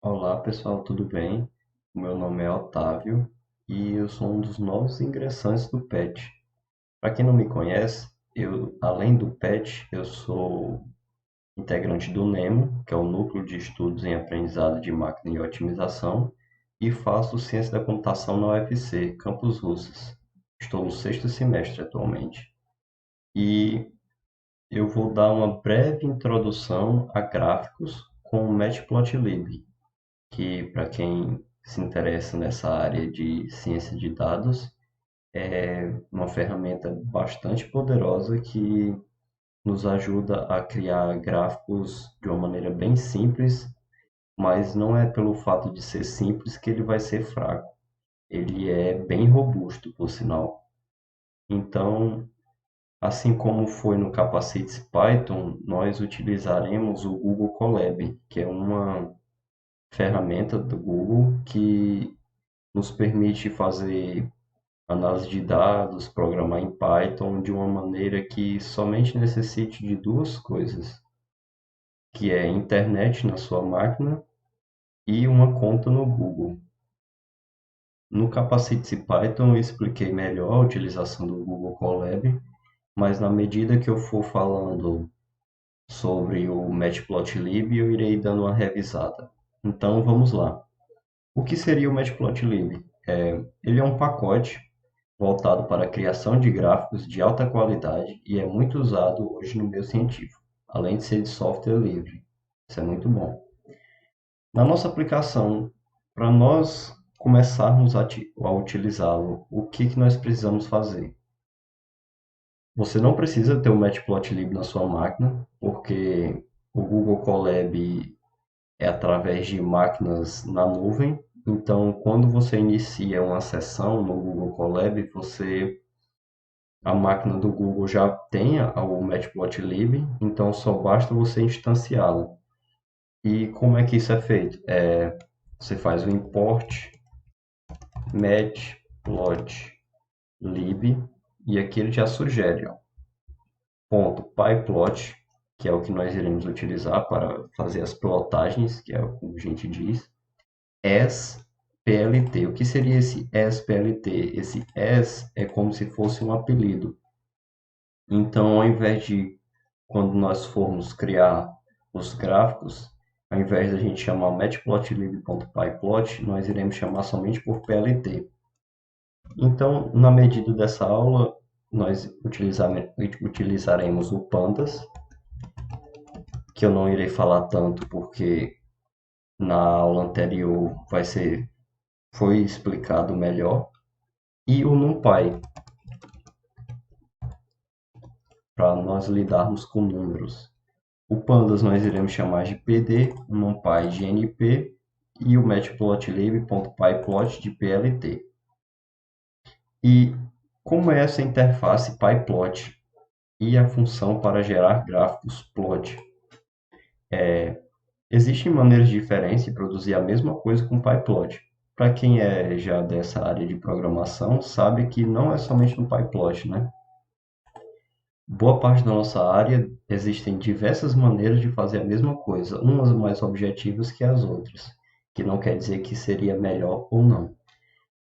Olá pessoal, tudo bem? O meu nome é Otávio e eu sou um dos novos ingressantes do PET. Para quem não me conhece, além do PET, eu sou integrante do NEMO, que é o Núcleo de Estudos em Aprendizado de Máquina e Otimização, e faço Ciência da Computação na UFC, Campus Russas. Estou no sexto semestre atualmente. E eu vou dar uma breve introdução a gráficos com o Matplotlib, que para quem se interessa nessa área de ciência de dados, é uma ferramenta bastante poderosa que nos ajuda a criar gráficos de uma maneira bem simples, mas não é pelo fato de ser simples que ele vai ser fraco. Ele é bem robusto, por sinal. Então, assim como foi no Capacites Python, nós utilizaremos o Google Colab, que é uma ferramenta do Google que nos permite fazer análise de dados, programar em Python de uma maneira que somente necessite de duas coisas, que é internet na sua máquina e uma conta no Google. No Capacity Python eu expliquei melhor a utilização do Google Colab, mas na medida que eu for falando sobre o Matplotlib, eu irei dando uma revisada. Então vamos lá. O que seria o Matplotlib? Ele é um pacote voltado para a criação de gráficos de alta qualidade e é muito usado hoje no meio científico, além de ser de software livre. Isso é muito bom. Na nossa aplicação, para nós começarmos a utilizá-lo, o que nós precisamos fazer? Você não precisa ter o Matplotlib na sua máquina, porque o Google Colab é através de máquinas na nuvem. Então, quando você inicia uma sessão no Google Colab, a máquina do Google já tem o Matplotlib, então só basta você instanciá-la. E como é que isso é feito? Você faz o import matplotlib e aqui ele já sugere, ó, ponto .pyplot, que é o que nós iremos utilizar para fazer as plotagens, que é o que a gente diz, as PLT. O que seria esse as PLT? Esse as é como se fosse um apelido. Então, ao invés de quando nós formos criar os gráficos, ao invés de a gente chamar matplotlib.pyplot, nós iremos chamar somente por PLT. Então, na medida dessa aula, nós utilizaremos o pandas, que eu não irei falar tanto porque na aula anterior foi explicado melhor, e o NumPy, para nós lidarmos com números. O pandas nós iremos chamar de PD, o NumPy de NP e o matplotlib.pyplot de PLT. E como é essa interface pyplot e a função para gerar gráficos plot? Existem maneiras diferentes de produzir a mesma coisa com pyplot. Para quem é já dessa área de programação, sabe que não é somente no pyplot, né? Boa parte da nossa área existem diversas maneiras de fazer a mesma coisa, umas mais objetivas que as outras, que não quer dizer que seria melhor ou não.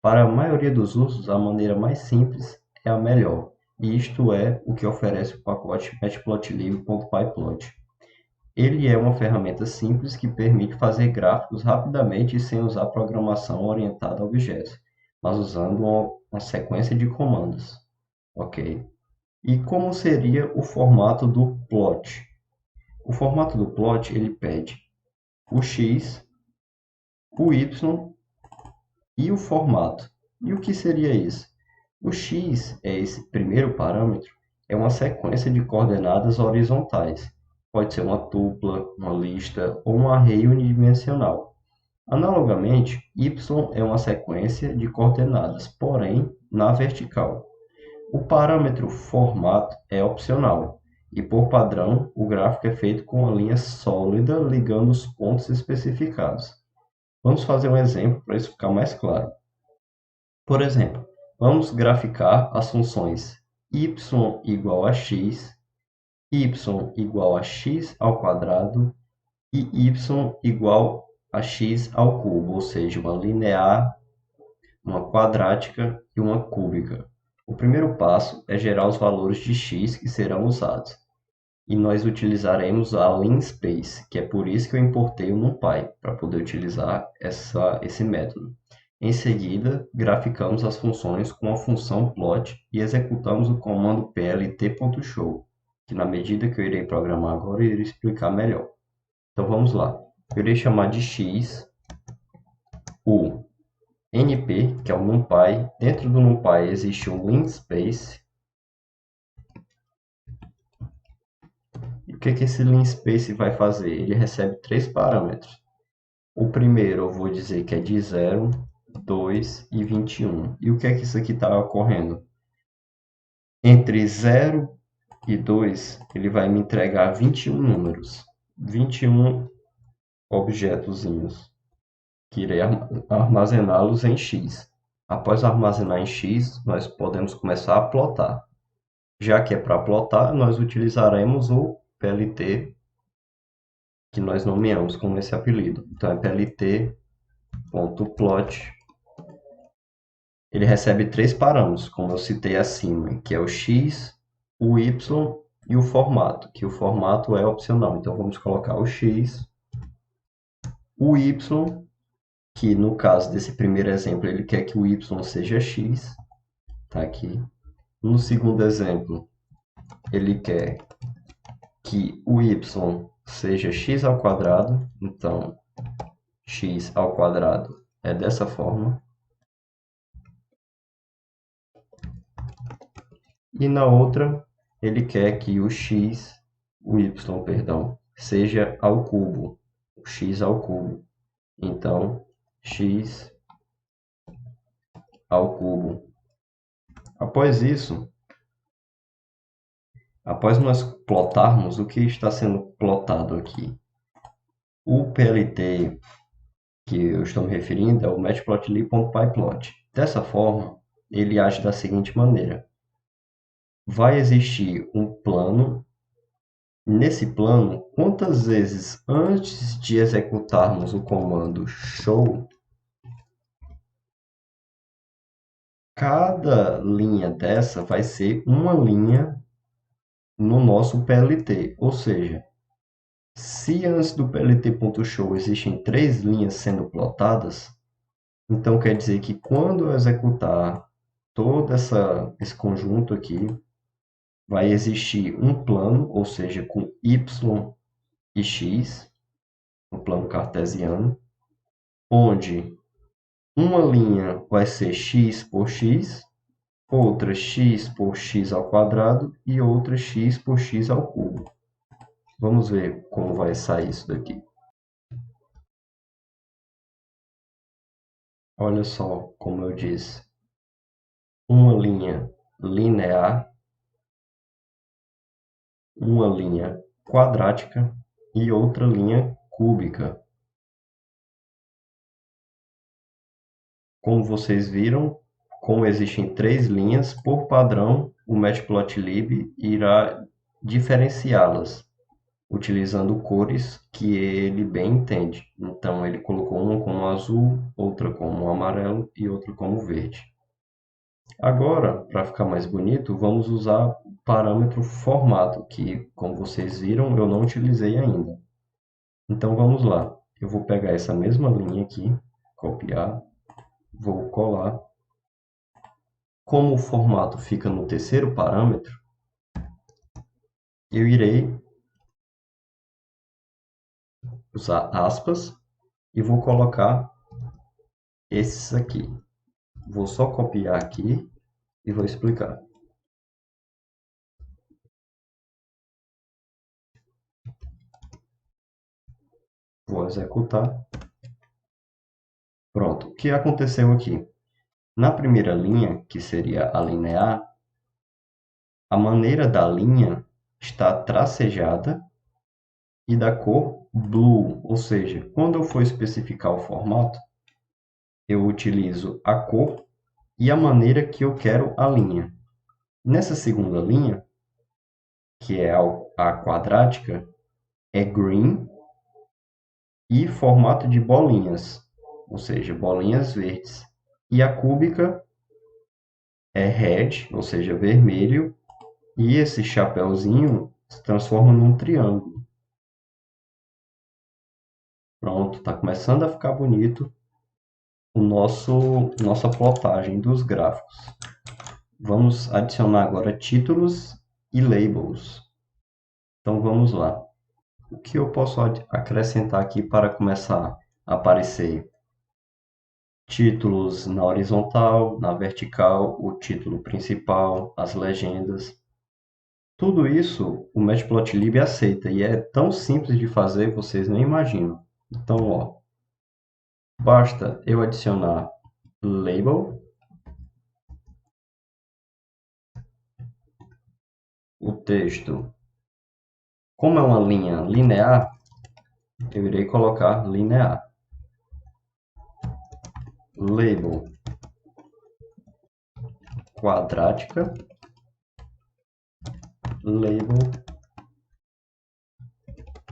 Para a maioria dos usos, a maneira mais simples é a melhor, e isto é o que oferece o pacote matplotlib.pyplot. Ele é uma ferramenta simples que permite fazer gráficos rapidamente e sem usar programação orientada a objetos, mas usando uma sequência de comandos. Ok? E como seria o formato do plot? O formato do plot ele pede o x, o y e o formato. E o que seria isso? O x é esse primeiro parâmetro, é uma sequência de coordenadas horizontais. Pode ser uma tupla, uma lista ou um array unidimensional. Analogamente, y é uma sequência de coordenadas, porém na vertical. O parâmetro formato é opcional e, por padrão, o gráfico é feito com uma linha sólida ligando os pontos especificados. Vamos fazer um exemplo para isso ficar mais claro. Por exemplo, vamos graficar as funções y igual a x, y igual a x ao quadrado e y igual a x ao cubo, ou seja, uma linear, uma quadrática e uma cúbica. O primeiro passo é gerar os valores de x que serão usados. E nós utilizaremos a linspace, que é por isso que eu importei o NumPy, para poder utilizar esse método. Em seguida, graficamos as funções com a função plot e executamos o comando plt.show, que na medida que eu irei programar agora, eu irei explicar melhor. Então vamos lá. Eu irei chamar de x o np, que é o NumPy. Dentro do NumPy existe o linspace. E o que esse linspace vai fazer? Ele recebe três parâmetros. O primeiro eu vou dizer que é de 0, 2 e 21. E o que isso aqui está ocorrendo? Entre 0 e 2, ele vai me entregar 21 números. 21 objetozinhos, que irei armazená-los em x. Após armazenar em x, nós podemos começar a plotar. Já que é para plotar, nós utilizaremos o PLT, que nós nomeamos com esse apelido. Então, é plt.plot. Ele recebe três parâmetros, como eu citei acima, que é o x, o y e o formato, que o formato é opcional. Então, vamos colocar o x, o y, que no caso desse primeiro exemplo, ele quer que o y seja x, tá aqui. No segundo exemplo, ele quer que o y seja x ao quadrado, então x ao quadrado é dessa forma. E na outra, ele quer que o y, perdão, seja ao cubo, o x ao cubo. Então, x ao cubo. Após isso, após nós plotarmos, o que está sendo plotado aqui? O PLT que eu estou me referindo é o matplotlib.pyplot. Dessa forma, ele age da seguinte maneira. Vai existir um plano. Nesse plano, quantas vezes antes de executarmos o comando show, cada linha dessa vai ser uma linha no nosso PLT. Ou seja, se antes do PLT.show existem três linhas sendo plotadas, então quer dizer que quando eu executar todo esse conjunto aqui, vai existir um plano, ou seja, com y e x, um plano cartesiano, onde uma linha vai ser x por x, outra x por x ao quadrado e outra x por x ao cubo. Vamos ver como vai sair isso daqui. Olha só como eu disse. Uma linha linear, uma linha quadrática e outra linha cúbica. Como vocês viram, como existem três linhas, por padrão, o Matplotlib irá diferenciá-las, utilizando cores que ele bem entende. Então, ele colocou uma como azul, outra como amarelo e outra como verde. Agora, para ficar mais bonito, vamos usar o parâmetro formato, que, como vocês viram, eu não utilizei ainda. Então, vamos lá. Eu vou pegar essa mesma linha aqui, copiar, vou colar. Como o formato fica no terceiro parâmetro, eu irei usar aspas e vou colocar esses aqui. Vou só copiar aqui e vou explicar. Vou executar. Pronto. O que aconteceu aqui? Na primeira linha, que seria a linear, a maneira da linha está tracejada e da cor blue, ou seja, quando eu for especificar o formato, eu utilizo a cor e a maneira que eu quero a linha. Nessa segunda linha, que é a quadrática, é green, e formato de bolinhas, ou seja, bolinhas verdes. E a cúbica é red, ou seja, vermelho, e esse chapéuzinho se transforma num triângulo. Pronto, está começando a ficar bonito o nossa plotagem dos gráficos. Vamos adicionar agora títulos e labels. Então vamos lá. O que eu posso acrescentar aqui para começar a aparecer? Títulos na horizontal, na vertical, o título principal, as legendas. Tudo isso o Matplotlib aceita e é tão simples de fazer, vocês nem imaginam. Então, ó, basta eu adicionar label, o texto. Como é uma linha linear, eu irei colocar linear. Label quadrática, label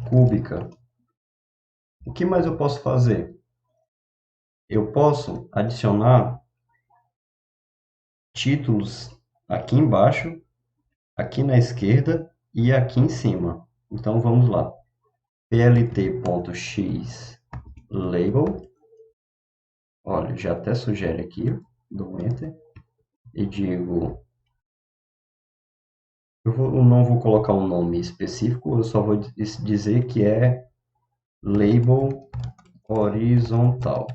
cúbica. O que mais eu posso fazer? Eu posso adicionar títulos aqui embaixo, aqui na esquerda e aqui em cima. Então vamos lá. plt.x label. Olha, já até sugere aqui, dou Enter e digo, eu não vou colocar um nome específico, eu só vou dizer que é label horizontal.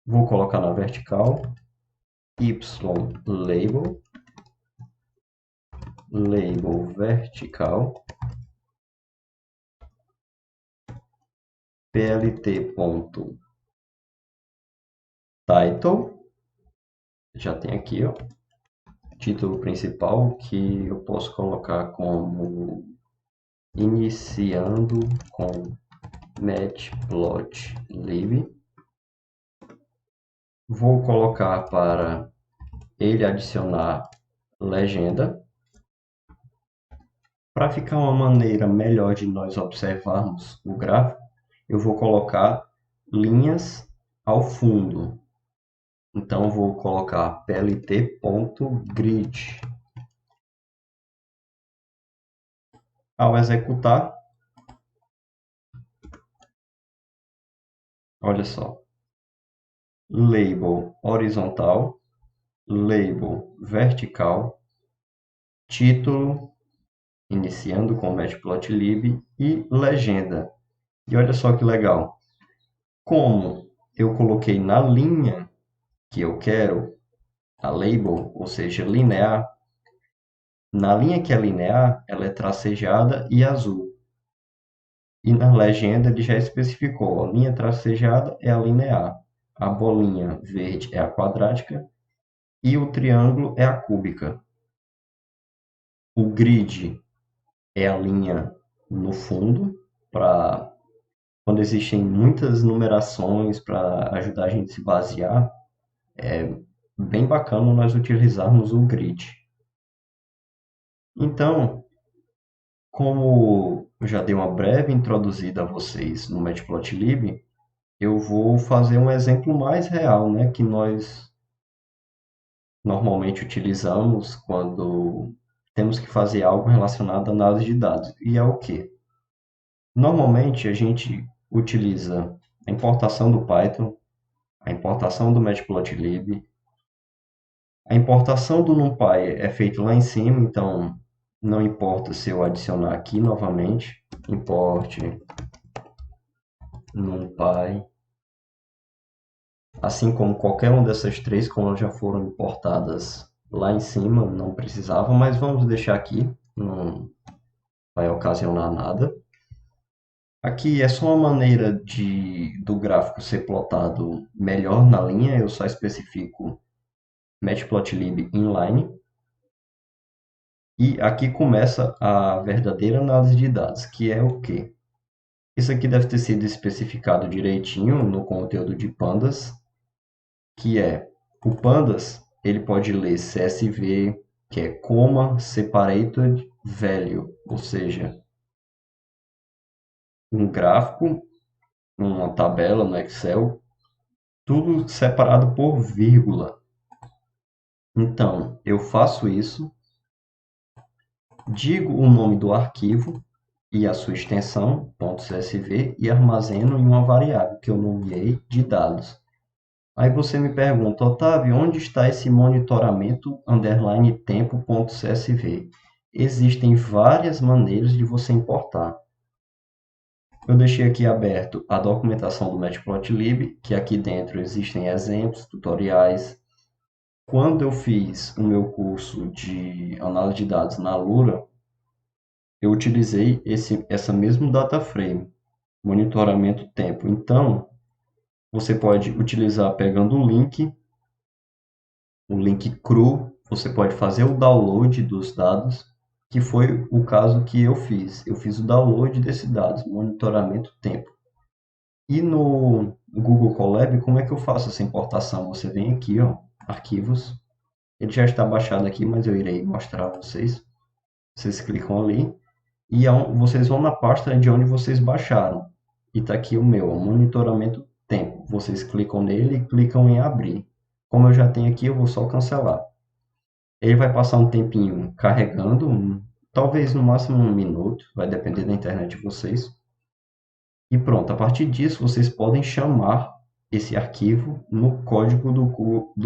Vou colocar na vertical, y label vertical, plt.title, já tem aqui, ó, título principal, que eu posso colocar como iniciando com Matplotlib. Vou colocar para ele adicionar legenda. Para ficar uma maneira melhor de nós observarmos o gráfico, eu vou colocar linhas ao fundo. Então, vou colocar plt.grid. Ao executar, olha só, label horizontal, label vertical, título, iniciando com Matplotlib e legenda. E olha só que legal, como eu coloquei na linha que eu quero, a label, ou seja, linear, na linha que é linear, ela é tracejada e azul. E na legenda ele já especificou, a linha tracejada é a linear, a bolinha verde é a quadrática e o triângulo é a cúbica. O grid é a linha no fundo, para quando existem muitas numerações para ajudar a gente a se basear, é bem bacana nós utilizarmos o grid. Então, como eu já dei uma breve introduzida a vocês no Matplotlib, eu vou fazer um exemplo mais real, né, que nós normalmente utilizamos quando temos que fazer algo relacionado à análise de dados. E é o quê? Normalmente a gente utiliza a importação do Python, a importação do Matplotlib, a importação do NumPy é feita lá em cima, então não importa se eu adicionar aqui novamente, import NumPy, assim como qualquer uma dessas três, como elas já foram importadas lá em cima, não precisava, mas vamos deixar aqui, não vai ocasionar nada. Aqui é só uma maneira do gráfico ser plotado melhor na linha, eu só especifico Matplotlib inline. E aqui começa a verdadeira análise de dados, que é o quê? Isso aqui deve ter sido especificado direitinho no conteúdo de Pandas, que é o Pandas, ele pode ler CSV, que é Comma Separated Value, ou seja, um gráfico, uma tabela no Excel, tudo separado por vírgula. Então, eu faço isso, digo o nome do arquivo e a sua extensão, .csv, e armazeno em uma variável que eu nomeei de dados. Aí você me pergunta, Otávio, onde está esse monitoramento underline tempo.csv? Existem várias maneiras de você importar. Eu deixei aqui aberto a documentação do Matplotlib, que aqui dentro existem exemplos, tutoriais. Quando eu fiz o meu curso de análise de dados na Lura, eu utilizei essa mesmo data frame, monitoramento tempo. Então, você pode utilizar pegando o link cru, você pode fazer o download dos dados, que foi o caso que eu fiz. Eu fiz o download desses dados, monitoramento tempo. E no Google Colab, como é que eu faço essa importação? Você vem aqui, ó, arquivos. Ele já está baixado aqui, mas eu irei mostrar a vocês. Vocês clicam ali e vocês vão na pasta de onde vocês baixaram. E está aqui o meu, o monitoramento tempo. Vocês clicam nele e clicam em abrir. Como eu já tenho aqui, eu vou só cancelar. Ele vai passar um tempinho carregando, talvez no máximo 1 minuto, vai depender da internet de vocês. E pronto, a partir disso vocês podem chamar esse arquivo no código do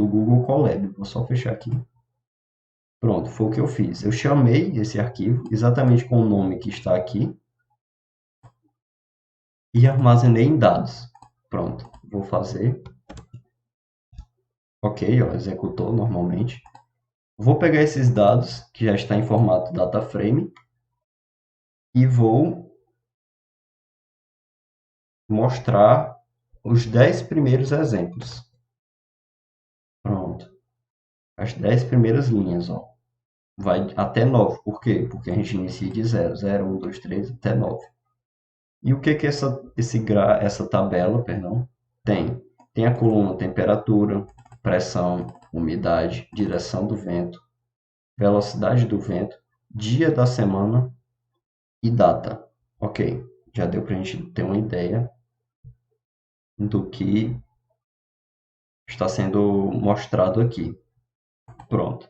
Google Colab. Vou só fechar aqui. Pronto, foi o que eu fiz. Eu chamei esse arquivo exatamente com o nome que está aqui e armazenei em dados. Pronto, vou fazer. Ok, ó, executou normalmente. Vou pegar esses dados, que já está em formato data frame, e vou mostrar os 10 primeiros exemplos. Pronto. As 10 primeiras linhas, ó. Vai até 9. Por quê? Porque a gente inicia de 0. 0, 1, 2, 3, até 9. E o que que essa tabela, perdão, tem? Tem a coluna temperatura, pressão, umidade, direção do vento, velocidade do vento, dia da semana e data. Ok, já deu para a gente ter uma ideia do que está sendo mostrado aqui. Pronto.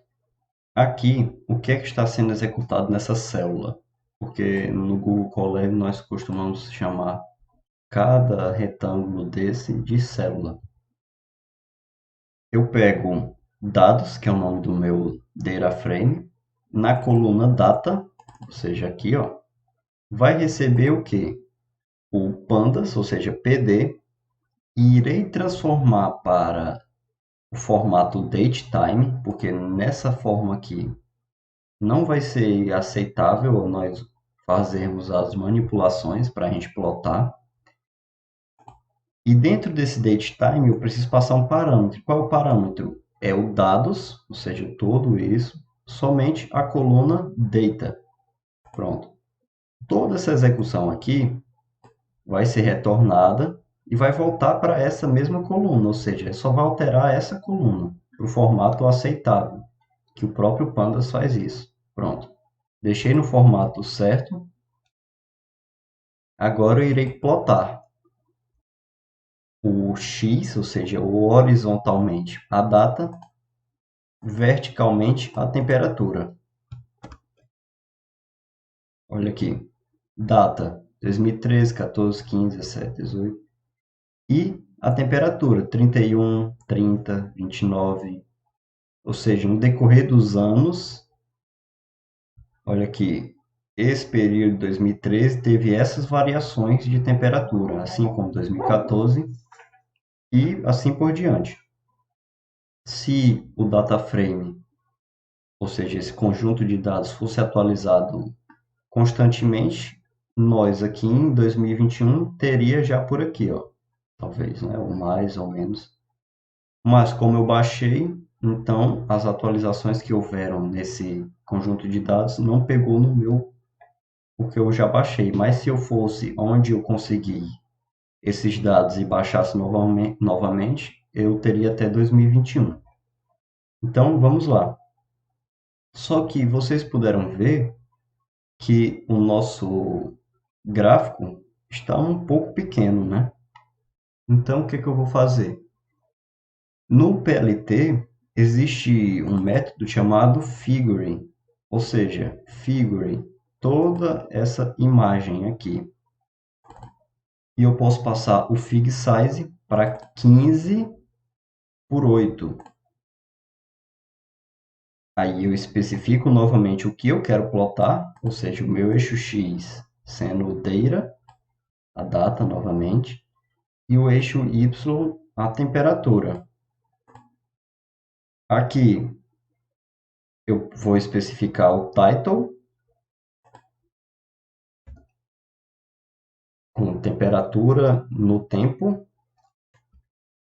Aqui, o que é que está sendo executado nessa célula? Porque no Google Colab nós costumamos chamar cada retângulo desse de célula. Eu pego dados, que é o nome do meu data frame, na coluna data, ou seja, aqui, ó, vai receber o quê? O pandas, ou seja, PD, e irei transformar para o formato datetime, porque nessa forma aqui não vai ser aceitável nós fazermos as manipulações para a gente plotar. E dentro desse datetime eu preciso passar um parâmetro. Qual é o parâmetro? É o dados, ou seja, tudo isso, somente a coluna data. Pronto. Toda essa execução aqui vai ser retornada e vai voltar para essa mesma coluna, ou seja, só vai alterar essa coluna para o formato aceitável, que o próprio Pandas faz isso. Pronto. Deixei no formato certo. Agora eu irei plotar o X, ou seja, horizontalmente a data, verticalmente a temperatura. Olha aqui, data 2013, 14, 15, 17, 18. E a temperatura 31, 30, 29. Ou seja, no decorrer dos anos, olha aqui, esse período de 2013 teve essas variações de temperatura, assim como 2014 e assim por diante. Se o data frame, ou seja, esse conjunto de dados fosse atualizado constantemente, nós aqui em 2021 teria já por aqui, ó, talvez, né, ou mais ou menos. Mas como eu baixei, então as atualizações que houveram nesse conjunto de dados não pegou no meu, porque eu já baixei. Mas se eu fosse onde eu consegui esses dados e baixasse novamente, eu teria até 2021. Então vamos lá. Só que vocês puderam ver que o nosso gráfico está um pouco pequeno, né? Então, o que eu vou fazer? No PLT, existe um método chamado figuring, ou seja, figuring toda essa imagem aqui. E eu posso passar o fig size para 15 por 8. Aí eu especifico novamente o que eu quero plotar, ou seja, o meu eixo X sendo o data, a data novamente, e o eixo Y, a temperatura. Aqui eu vou especificar o title com temperatura no tempo.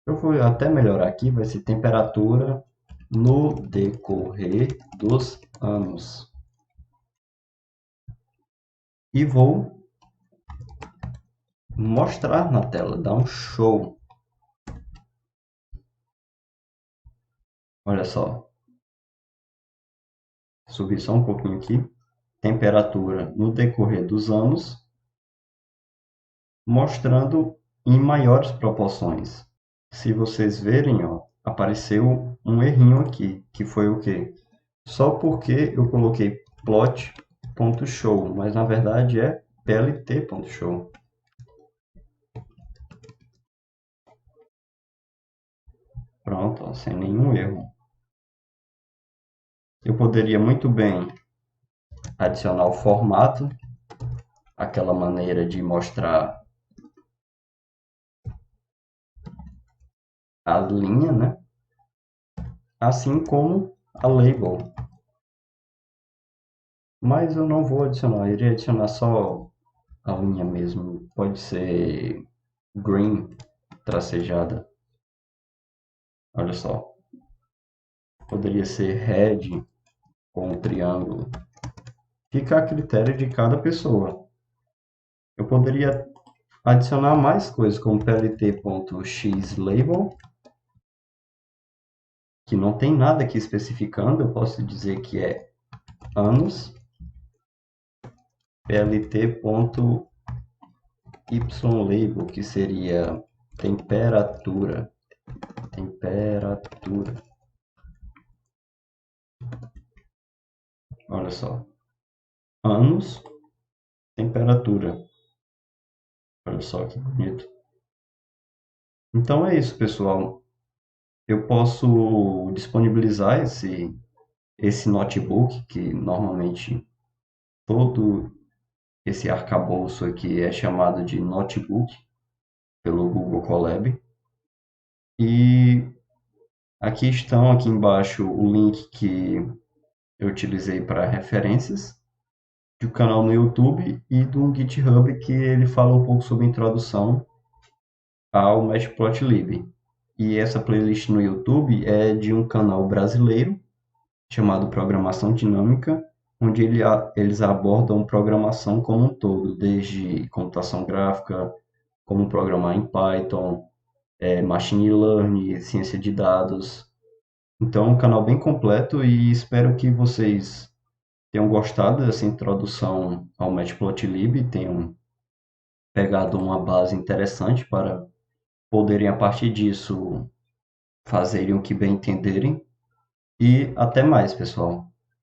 Eu vou até melhorar aqui, vai ser temperatura no decorrer dos anos. E vou mostrar na tela, dar um show. Olha só, subir só um pouquinho aqui. Temperatura no decorrer dos anos, mostrando em maiores proporções. Se vocês verem, ó, apareceu um errinho aqui, que foi o quê? Só porque eu coloquei plot.show, mas na verdade é plt.show. Pronto, ó, sem nenhum erro. Eu poderia muito bem adicionar o formato, aquela maneira de mostrar a linha, né? Assim como a label. Mas eu não vou adicionar, eu iria adicionar só a linha mesmo. Pode ser green, tracejada. Olha só. Poderia ser red com um triângulo. Fica a critério de cada pessoa. Eu poderia adicionar mais coisas, como plt.xlabel, que não tem nada aqui especificando. Eu posso dizer que é anos, plt.ylabel, que seria temperatura. Temperatura. Olha só. Anos, temperatura. Olha só que bonito. Então é isso, pessoal. Eu posso disponibilizar esse notebook, que normalmente todo esse arcabouço aqui é chamado de notebook pelo Google Colab. E aqui estão, aqui embaixo, o link que eu utilizei para referências do canal no YouTube e do GitHub, que ele fala um pouco sobre a introdução ao Matplotlib. E essa playlist no YouTube é de um canal brasileiro chamado Programação Dinâmica, onde eles abordam programação como um todo, desde computação gráfica, como programar em Python, machine learning, ciência de dados. Então, é um canal bem completo e espero que vocês tenham gostado dessa introdução ao Matplotlib, tenham pegado uma base interessante para poderem, a partir disso, fazerem o que bem entenderem. E até mais, pessoal.